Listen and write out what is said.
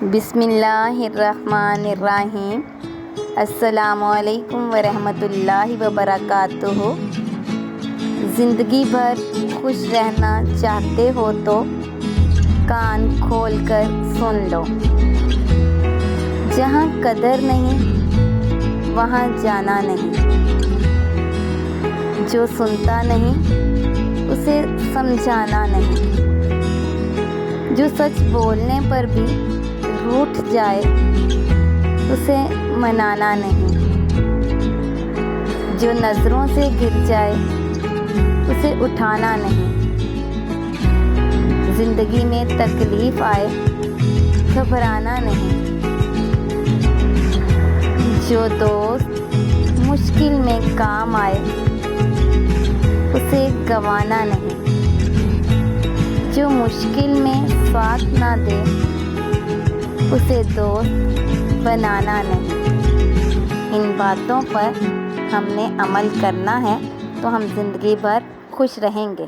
बिस्मिल्लाहिर्रहमानिर्रहीम। अस्सलामुअलैकुम वरहमतुल्लाहि वबरकातुहू। ज़िंदगी भर खुश रहना चाहते हो तो कान खोल कर सुन लो। जहाँ कदर नहीं वहाँ जाना नहीं। जो सुनता नहीं उसे समझाना नहीं। जो सच बोलने पर भी रूठ जाए उसे मनाना नहीं। जो नज़रों से गिर जाए उसे उठाना नहीं। ज़िंदगी में तकलीफ़ आए घबराना नहीं। जो दोस्त मुश्किल में काम आए उसे गंवाना नहीं। जो मुश्किल में साथ ना दे उसे दोस्त बनाना नहीं। इन बातों पर हमने अमल करना है तो हम ज़िंदगी भर खुश रहेंगे।